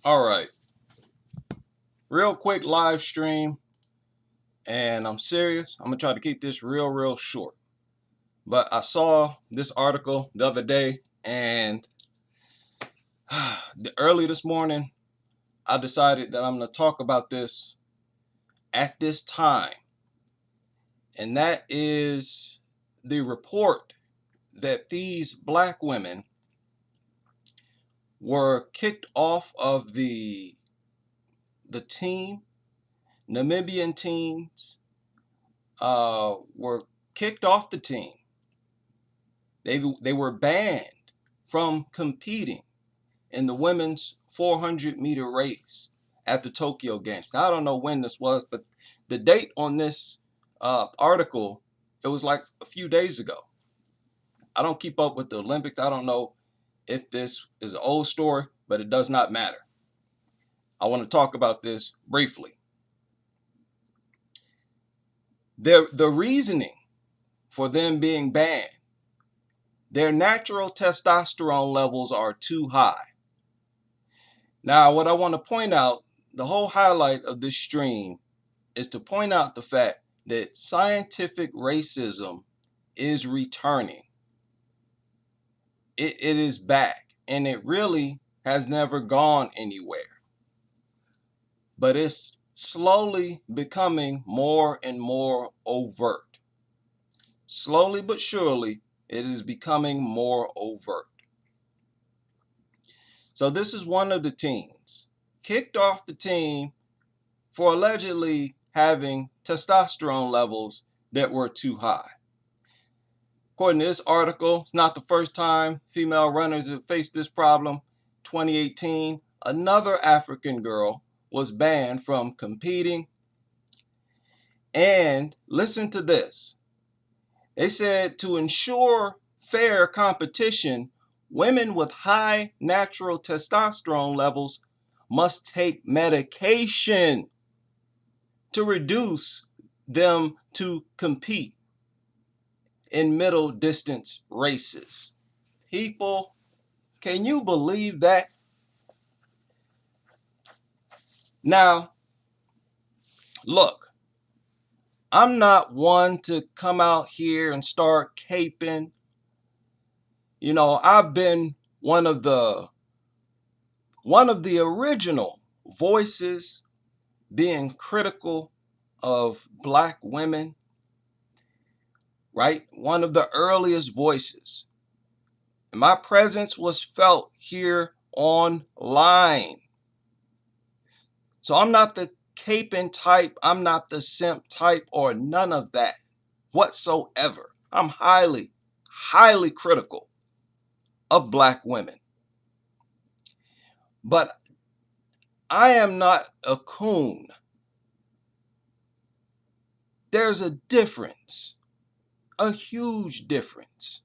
All right, real quick live stream, and I'm serious. I'm gonna try to keep this real short. But I saw this article the other day, and early this morning, I decided that I'm gonna talk about this at this time, and that is the report that these black women were kicked off of the team. Namibian teams were kicked off the team. They were banned from competing in the women's 400-meter race at the Tokyo Games. Now, I don't know when this was, but the date on this article, it was like a few days ago. I don't keep up with the Olympics. I don't know if this is an old story, but it does not matter. I want to talk about this briefly. The reasoning for them being banned, their natural testosterone levels are too high. Now, what I want to point out, the whole highlight of this stream is to point out the fact that scientific racism is returning. It is back, and it really has never gone anywhere. But it's slowly becoming more and more overt. Slowly but surely, it is becoming more overt. So this is one of the teens kicked off the team for allegedly having testosterone levels that were too high. According to this article, it's not the first time female runners have faced this problem. 2018, another African girl was banned from competing. And listen to this. They said to ensure fair competition, women with high natural testosterone levels must take medication to reduce them to compete in middle distance races. People, can you believe that? Now, look, I'm not one to come out here and start caping. You know, I've been one of the original voices being critical of black women, right? One of the earliest voices. And my presence was felt here online. So I'm not the caping type, I'm not the simp type, or none of that whatsoever. I'm highly critical of black women. But I am not a coon. There's a difference, a huge difference.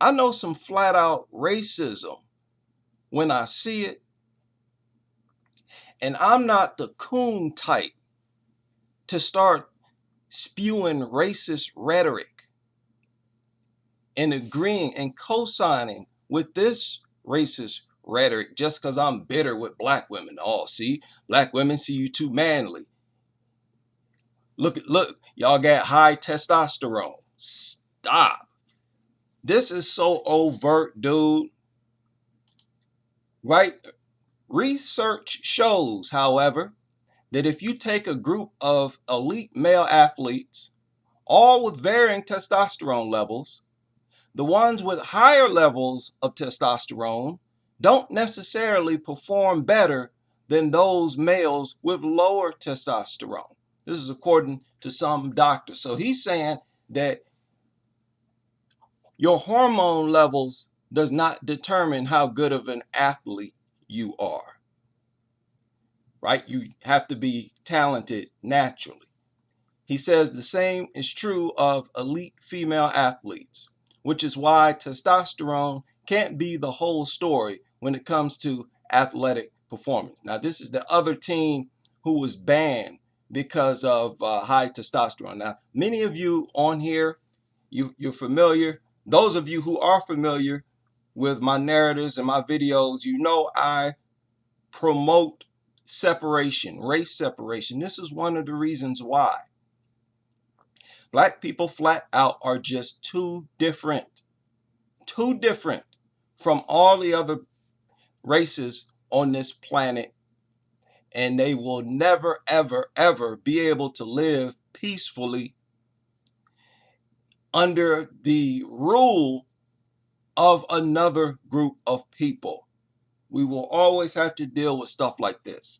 I know some flat out racism when I see it, and I'm not the coon type to start spewing racist rhetoric and agreeing and co-signing with this racist rhetoric just because I'm bitter with black women. Oh, see, black women see you too manly. Look, y'all got high testosterone. Stop. This is so overt, dude. Right? Research shows, however, that if you take a group of elite male athletes, all with varying testosterone levels, the ones with higher levels of testosterone don't necessarily perform better than those males with lower testosterone. This is according to some doctors. So he's saying that your hormone levels does not determine how good of an athlete you are. Right? You have to be talented naturally. He says the same is true of elite female athletes, which is why testosterone can't be the whole story when it comes to athletic performance. Now, this is the other team who was banned because of high testosterone. Now, many of you on here, you're familiar. Those of you who are familiar with my narratives and my videos, you know I promote separation, race separation. This is one of the reasons why. Black people flat out are just too different from all the other races on this planet, and they will never, ever, ever be able to live peacefully under the rule of another group of people. We will always have to deal with stuff like this.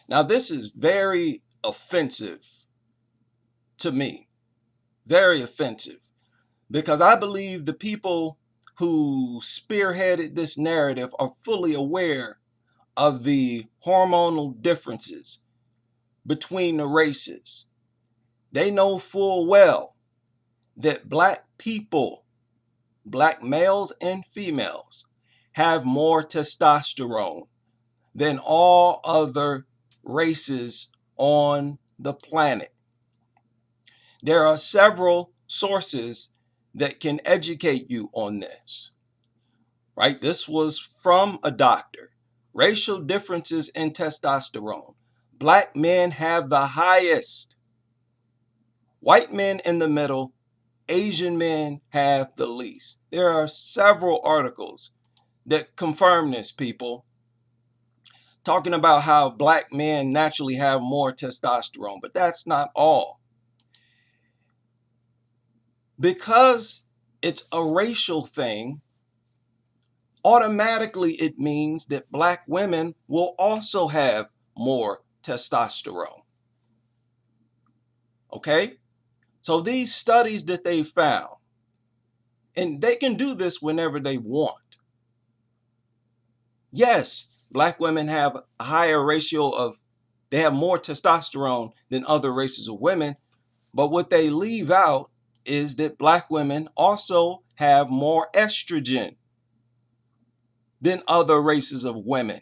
Now, this is very offensive to me, very offensive, because I believe the people who spearheaded this narrative are fully aware of the hormonal differences between the races. They know full well that black people, black males and females, have more testosterone than all other races on the planet. There are several sources that can educate you on this, right? This was from a doctor. Racial differences in testosterone. Black men have the highest. White men in the middle. Asian men have the least. There are several articles that confirm this, people, talking about how black men naturally have more testosterone, but that's not all. Because it's a racial thing, automatically it means that black women will also have more testosterone. Okay? So these studies that they found, and they can do this whenever they want. Yes, black women have a higher ratio of, they have more testosterone than other races of women, but what they leave out is that black women also have more estrogen than other races of women.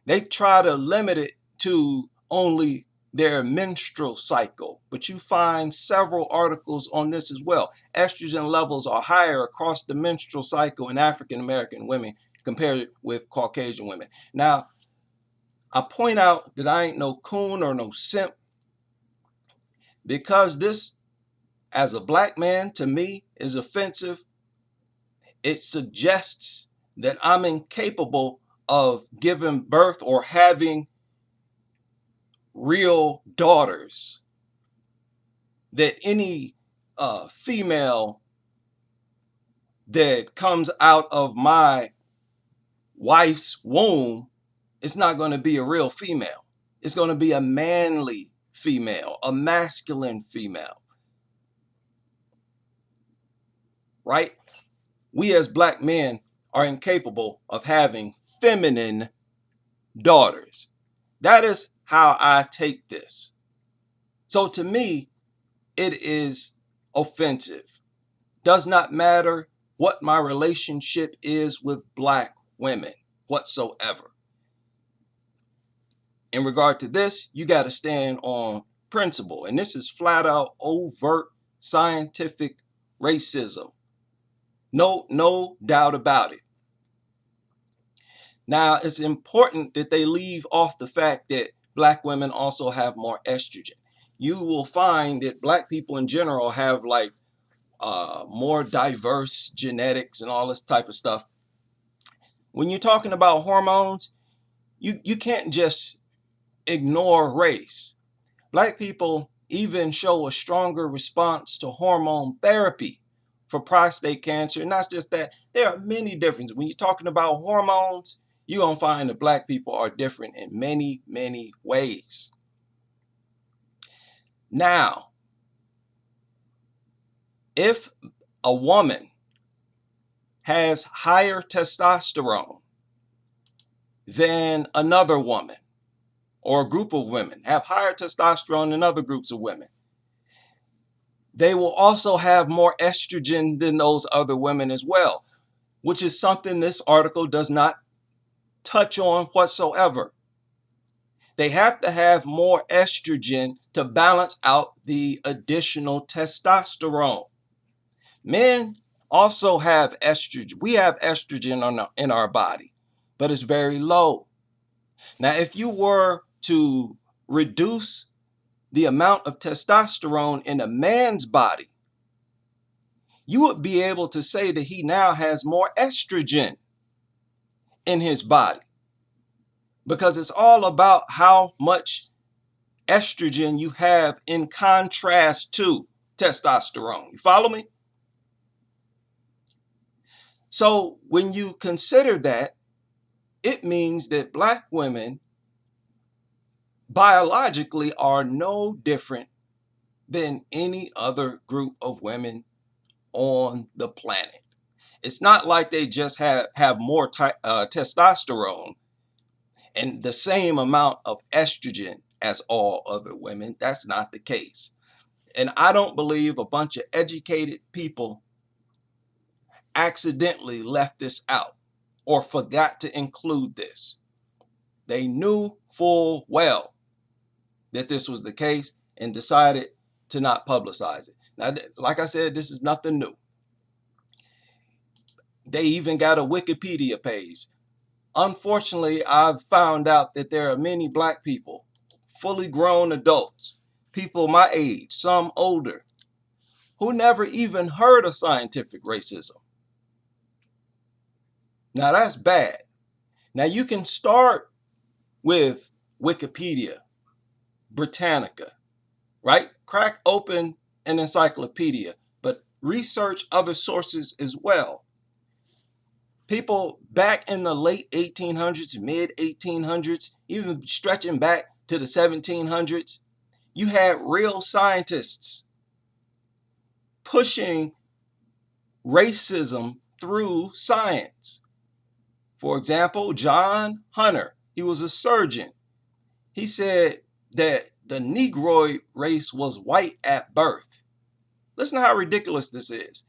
They try to limit it to only their menstrual cycle, but you find several articles on this as well. Estrogen levels are higher across the menstrual cycle in African American women compared with Caucasian women. Now, I point out that I ain't no coon or no simp, because this, as a black man, to me is offensive. It suggests that I'm incapable of giving birth or having real daughters, that any female that comes out of my wife's womb is not going to be a real female. It's going to be a manly female, a masculine female, right? We as black men are incapable of having feminine daughters. That is how I take this. So to me, it is offensive. Does not matter what my relationship is with black women whatsoever. In regard to this, you got to stand on principle. And this is flat out overt scientific racism. No doubt about it. Now, it's important that they leave off the fact that black women also have more estrogen. You will find that black people in general have like more diverse genetics and all this type of stuff. When you're talking about hormones, you can't just ignore race. Black people even show a stronger response to hormone therapy for prostate cancer. And that's just that. There are many differences. When you're talking about hormones, you're going to find that black people are different in many, many ways. Now, if a woman has higher testosterone than another woman, or a group of women have higher testosterone than other groups of women, they will also have more estrogen than those other women as well, which is something this article does not touch on whatsoever. They have to have more estrogen to balance out the additional testosterone. Men also have estrogen. We have estrogen in our body. but it's very low. Now, if you were to reduce the amount of testosterone in a man's body, you would be able to say that he now has more estrogen in his body, because it's all about how much estrogen you have in contrast to testosterone. You follow me? So when you consider that, it means that black women biologically are no different than any other group of women on the planet. It's not like they just have more testosterone and the same amount of estrogen as all other women. That's not the case. And I don't believe a bunch of educated people accidentally left this out or forgot to include this. They knew full well that this was the case and decided to not publicize it. Now, like I said, this is nothing new. They even got a Wikipedia page. Unfortunately, I've found out that there are many black people, fully grown adults, people my age, some older, who never even heard of scientific racism. Now that's bad. Now you can start with Wikipedia, Britannica, right? Crack open an encyclopedia, but research other sources as well. People back in the late 1800s, mid 1800s, even stretching back to the 1700s, you had real scientists pushing racism through science. For example, John Hunter, he was a surgeon. He said that the Negroid race was white at birth. Listen to how ridiculous this is.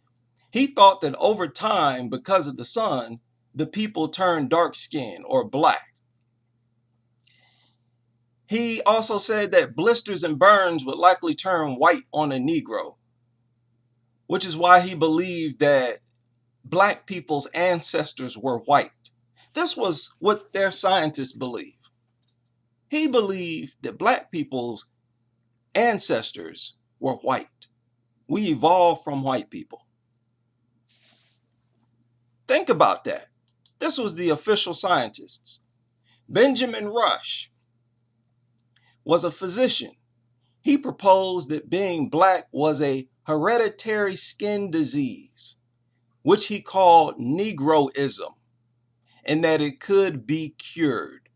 He thought that over time, because of the sun, the people turned dark skinned or black. He also said that blisters and burns would likely turn white on a Negro, which is why he believed that black people's ancestors were white. This was what their scientists believed. He believed that black people's ancestors were white. We evolved from white people. Think about that. This was the official scientists. Benjamin Rush was a physician. He proposed that being black was a hereditary skin disease, which he called Negroism, and that it could be cured.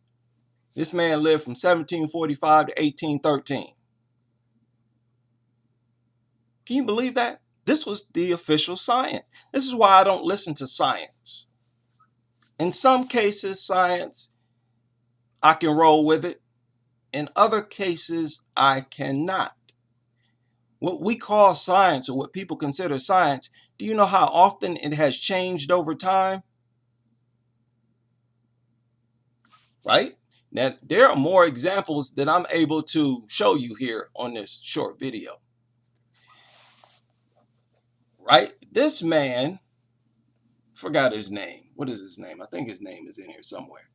This man lived from 1745 to 1813. Can you believe that? This was the official science. This is why I don't listen to science. In some cases, science, I can roll with it. In other cases, I cannot. What we call science, or what people consider science, do you know how often it has changed over time? Right? Now, there are more examples that I'm able to show you here on this short video. Right? This man, forgot his name. What is his name? I think his name is in here somewhere.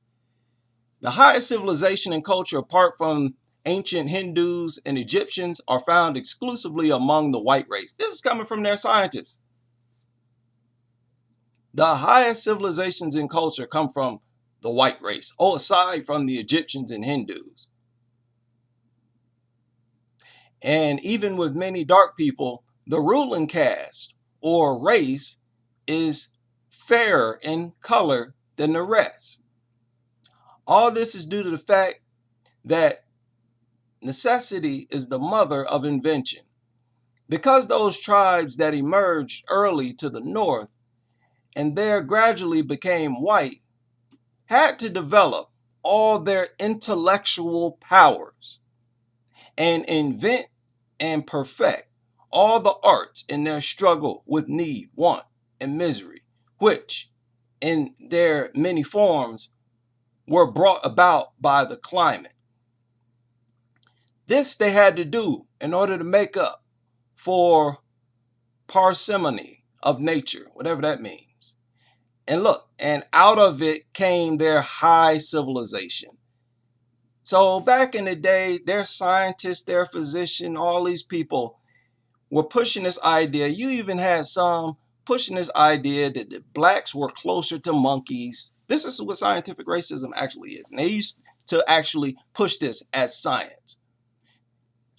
The highest civilization and culture apart from ancient Hindus and Egyptians are found exclusively among the white race. This is coming from their scientists. The highest civilizations and culture come from the white race, aside from the Egyptians and Hindus. And even with many dark people, the ruling caste or race is fairer in color than the rest. All this is due to the fact that necessity is the mother of invention. Because those tribes that emerged early to the north and there gradually became white had to develop all their intellectual powers and invent and perfect all the arts in their struggle with need, want, and misery, which in their many forms were brought about by the climate. This they had to do in order to make up for parsimony of nature, whatever that means. And look, and out of it came their high civilization. So back in the day, their scientists, their physicians, all these people were pushing this idea. You even had some pushing this idea that the blacks were closer to monkeys. This is what scientific racism actually is. And they used to actually push this as science.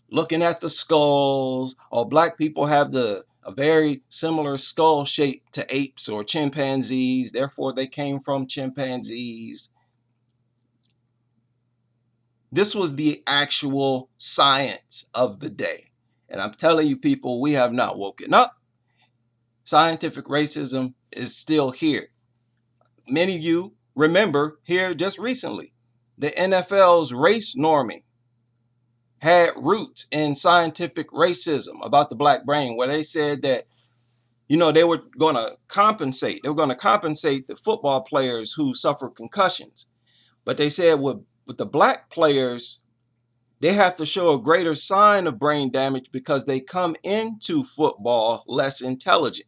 Looking at the skulls, or black people have a very similar skull shape to apes or chimpanzees, therefore they came from chimpanzees. This was the actual science of the day. And I'm telling you people, we have not woken up. Scientific racism is still here. Many of you remember here just recently, the NFL's race norming had roots in scientific racism about the black brain, where they said that, they were going to compensate. They were going to compensate the football players who suffer concussions. But they said with the black players, they have to show a greater sign of brain damage because they come into football less intelligent.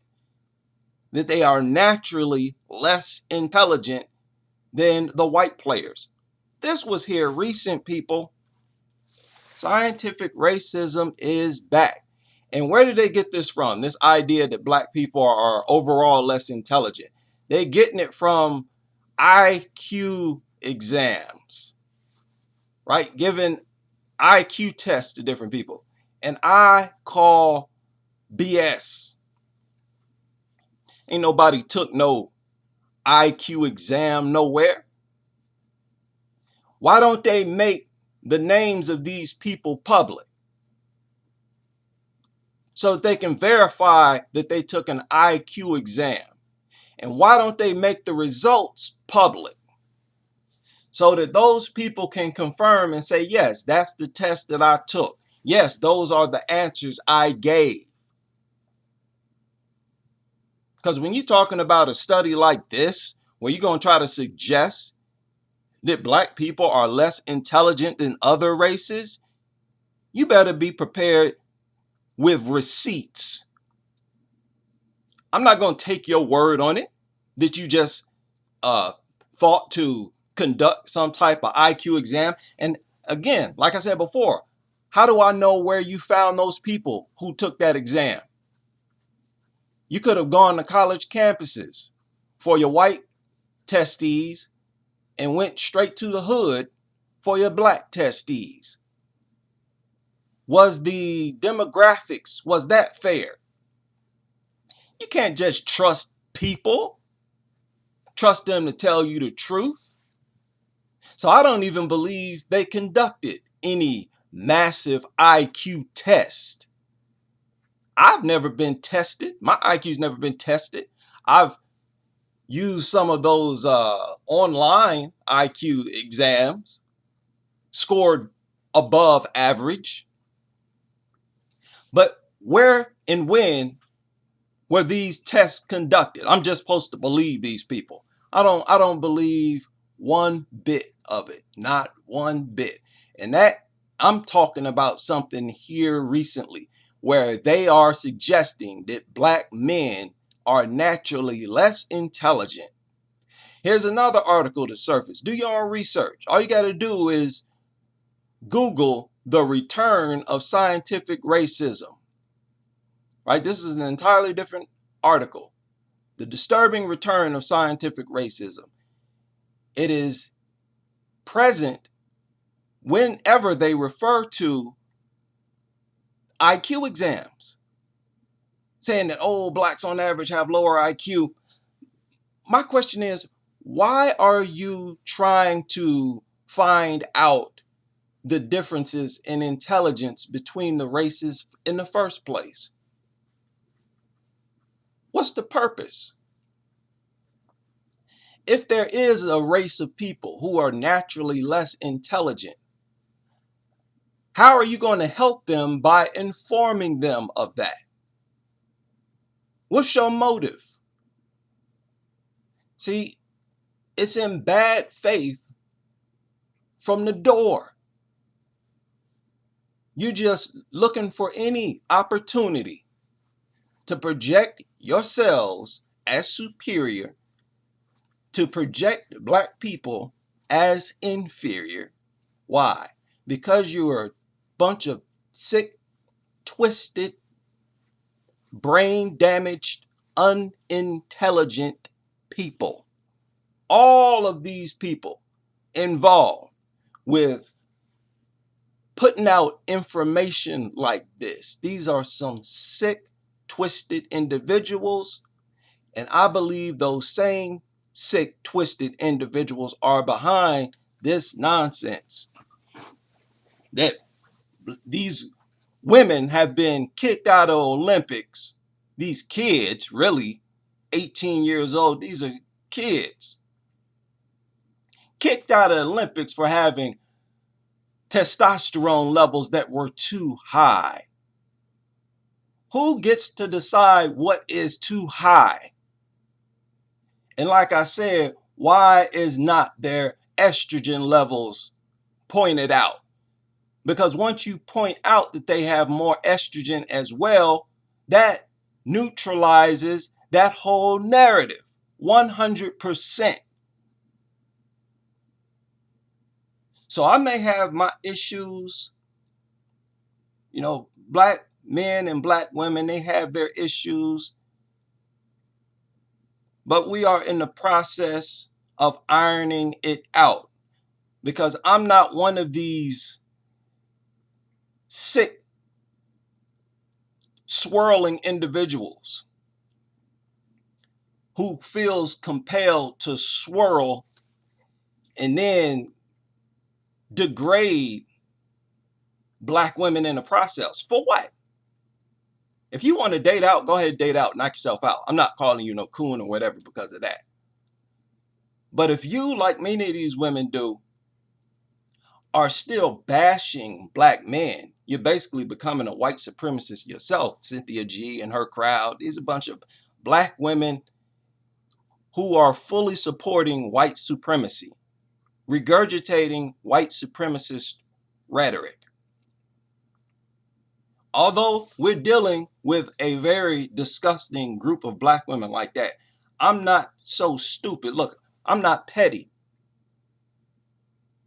That they are naturally less intelligent than the white players. This was here recent, people. Scientific racism is back. And where did they get this from? This idea that black people are overall less intelligent. They're getting it from IQ exams, right? Giving IQ tests to different people. And I call BS. Ain't nobody took no IQ exam nowhere. Why don't they make the names of these people public so that they can verify that they took an IQ exam? And why don't they make the results public so that those people can confirm and say, yes, that's the test that I took. Yes, those are the answers I gave. Because when you're talking about a study like this, where you're going to try to suggest that black people are less intelligent than other races, you better be prepared with receipts. I'm not going to take your word on it that you just thought to conduct some type of IQ exam. And again, like I said before, how do I know where you found those people who took that exam? You could have gone to college campuses for your white testees and went straight to the hood for your black testees. Was the demographics, was that fair? You can't just trust people, trust them to tell you the truth. So I don't even believe they conducted any massive IQ test. I've never been tested. My IQ's never been tested. I've used some of those online IQ exams, scored above average. But where and when were these tests conducted? I'm just supposed to believe these people. I don't believe one bit of it, not one bit. And that, I'm talking about something here recently where they are suggesting that black men are naturally less intelligent. Here's another article to surface. Do your own research. All you got to do is Google the return of scientific racism. Right? This is an entirely different article. The disturbing return of scientific racism. It is present whenever they refer to IQ exams, saying that, oh, blacks on average have lower IQ. My question is, why are you trying to find out the differences in intelligence between the races in the first place? What's the purpose? If there is a race of people who are naturally less intelligent, how are you going to help them by informing them of that? What's your motive? See, it's in bad faith from the door. You're just looking for any opportunity to project yourselves as superior to project black people as inferior. Why? Because you are a bunch of sick, twisted, brain damaged, unintelligent people. All of these people involved with putting out information like this. These are some sick, twisted individuals. And I believe those same sick, twisted individuals are behind this nonsense. That these women have been kicked out of Olympics. These kids, really, 18 years old, these are kids. Kicked out of Olympics for having testosterone levels that were too high. Who gets to decide what is too high? And like I said, why is not their estrogen levels pointed out? Because once you point out that they have more estrogen as well, that neutralizes that whole narrative 100%. So I may have my issues, black men and black women, they have their issues, but we are in the process of ironing it out, because I'm not one of these sick, swirling individuals who feels compelled to swirl and then degrade black women in the process. For what? If you want to date out, go ahead and date out, knock yourself out. I'm not calling you no coon or whatever because of that. But if you, like many of these women do, are still bashing black men, you're basically becoming a white supremacist yourself. Cynthia G and her crowd, these are a bunch of black women who are fully supporting white supremacy, regurgitating white supremacist rhetoric. Although we're dealing with a very disgusting group of black women like that, I'm not so stupid. Look, I'm not petty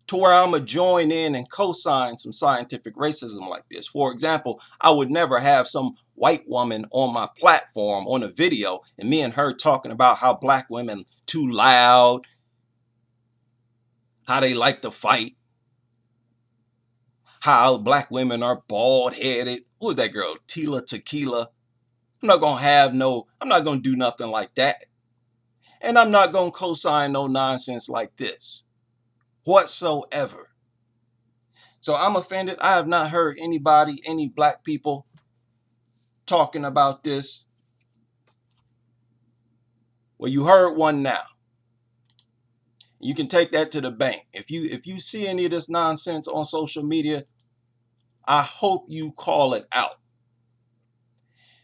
to where I'm going to join in and co-sign some scientific racism like this. For example, I would never have some white woman on my platform on a video and me and her talking about how black women too loud, how they like to fight, how black women are bald-headed. Who was that girl? Tila Tequila. I'm not going to do nothing like that. And I'm not going to co-sign no nonsense like this whatsoever. So I'm offended. I have not heard anybody, any black people talking about this. Well, you heard one now. You can take that to the bank. If you see any of this nonsense on social media, I hope you call it out.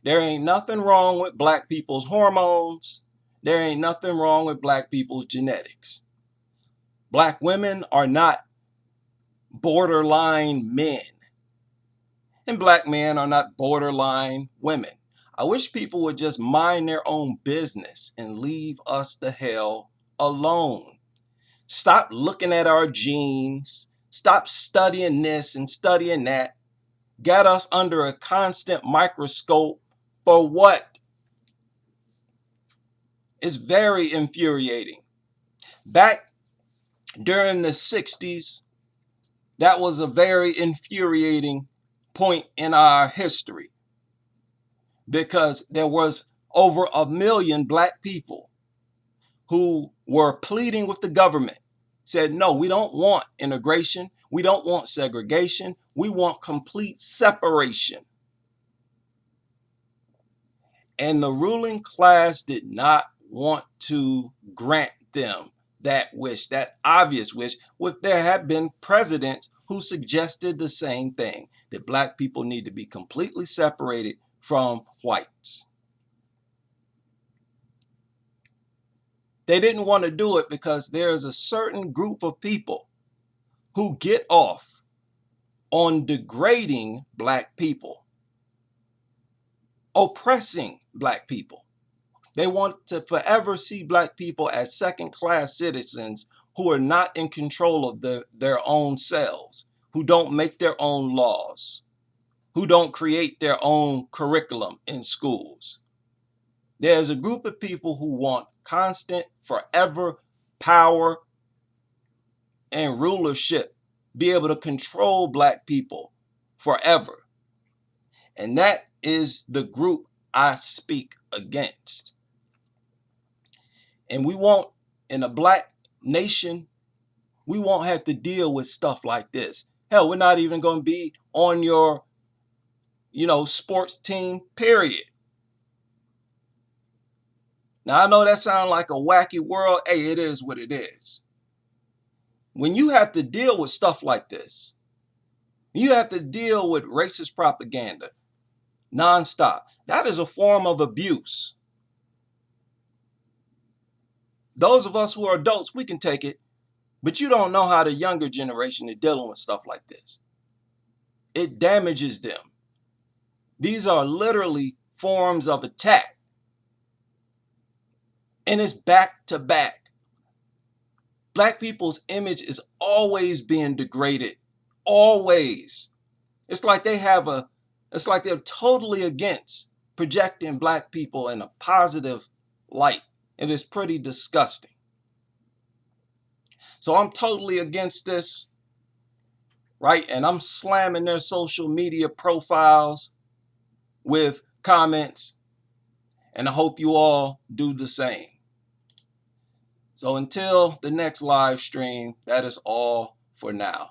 There ain't nothing wrong with black people's hormones. There ain't nothing wrong with black people's genetics. Black women are not borderline men. And black men are not borderline women. I wish people would just mind their own business and leave us the hell alone. Stop looking at our genes. Stop studying this and studying that. Got us under a constant microscope for what? It's very infuriating. Back during the 60s, that was a very infuriating point in our history, because there was over 1 million black people who were pleading with the government, said, no, we don't want integration. We don't want segregation. We want complete separation. And the ruling class did not want to grant them that wish, that obvious wish. There have been presidents who suggested the same thing, that black people need to be completely separated from whites. They didn't want to do it because there's a certain group of people who get off on degrading black people, oppressing black people, They want to forever see black people as second-class citizens who are not in control of their own selves, who don't make their own laws, who don't create their own curriculum in schools. There's a group of people who want constant, forever power and rulership, be able to control black people forever. And that is the group I speak against. And we won't, in a black nation, we won't have to deal with stuff like this. Hell, we're not even going to be on your, sports team, period. Now, I know that sounds like a wacky world. Hey, it is what it is. When you have to deal with stuff like this, you have to deal with racist propaganda nonstop. That is a form of abuse. Those of us who are adults, we can take it, but you don't know how the younger generation is dealing with stuff like this. It damages them. These are literally forms of attack. And it's back to back. Black people's image is always being degraded. Always. It's like they're totally against projecting black people in a positive light. It is pretty disgusting. So I'm totally against this, right? And I'm slamming their social media profiles with comments, and I hope you all do the same. So until the next live stream, that is all for now.